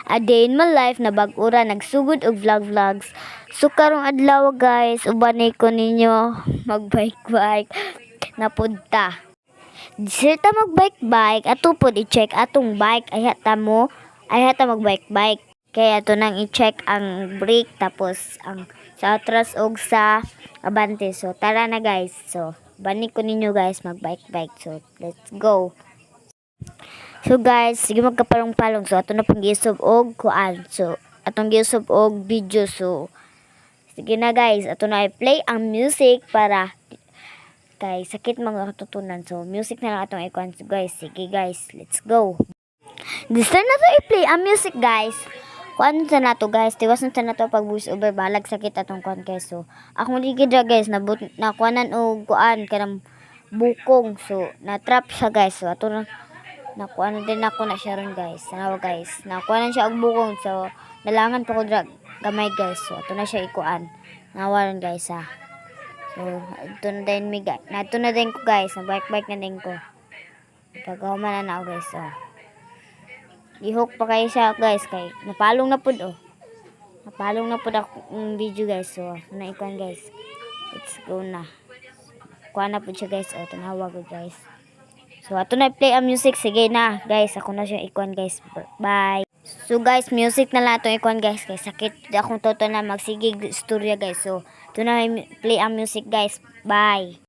A day in my life na bag-ura nagsugod og vlogs. So karong adlaw guys, ubanay ko ninyo mag-bike napunta. Sirta mag-bike ato pod i-check atong bike ay hata mag-bike. Kaya ato nang i-check ang brake tapos ang sa atras og sa abante. So tara na guys. So bani ko ninyo guys mag-bike. So let's go. So guys, sige magkapalong-palong. So ato na pong giusab og kuan. So atong giusab og video. So sige na guys, ato na i-play ang music para kay sakit mga katutunan. So music na lang atong ikuan. So guys, sige guys, let's go. Gusto na to i-play ang music guys. Kuan sa nato guys, tiwasan sa nato pag voice over balag sakit atong kuan guys. So akong ligid ra guys na kuanan og kuan kanang bukong. So na trap siya guys. So ato na nakuha din ako na siya ron guys. Tanawa guys. Nakuha na siya ang bukong. So, nalangan pa ko gamay guys. So, ito na siya ikuan. Nawa ron guys ha. So, ito na din mi guys. Ito na din ko guys. Bike na din ko. Pagkahuman na ako guys. So, i-hook pa kayo siya guys. Kay, napalong na po Napalong na po ako video guys. So, na ikuan guys. Let's go na. Kuha na po siya guys. O, tanawa ko guys. So, ato na play ang music. Sige na, guys. Ako na siya ikuan, guys. Bye. So, guys, music na lang itong ikuan, guys. Kaya sakit akong toto na magsigig istorya, guys. So, ito na play ang music, guys. Bye.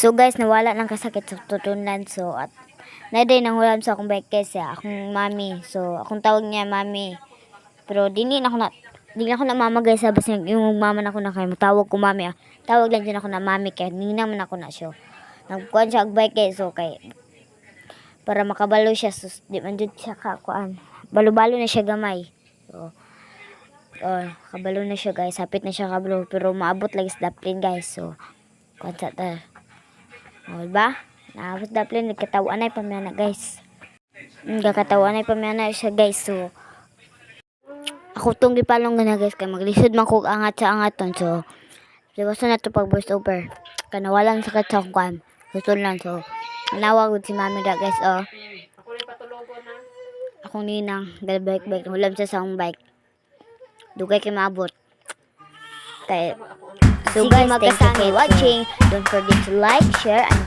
So guys, nawala ng kasakit sa tutunan. So at naday nang hulam sa akong bike guys, akong mami. So akong tawag niya mami. Pero dili na ako na mama guys, sabas yung mama na ko na kay matawag ko mami. Tawag lang din ako na mami kay ninang man ako na siya. Nagkuan siya og bike guys, so kay para makabalo siya, so di man jud siya kakuan. Balo-balo na siya gamay. So kabalo na siya guys, hapit na siya kabalo pero maabot lagi sa daplin guys. So kuan sa ta. O, diba? Naabot daplin, nagkatawan na pamana guys. Nagkakatawan na pamana siya guys. So, ako tong gipalong na guys. Kaya maglisod man kong angat sa angaton. So, liwasan na to pag voice over. Kaya nawalang sakit sa kuwan. Gusto lang. So, nanawag si mami da guys. O, akong ninang. Bike. Hulam siya sa akong bike. Dugay kay maabot. Kaya, so guys, thank you for watching. Don't forget to like, share, and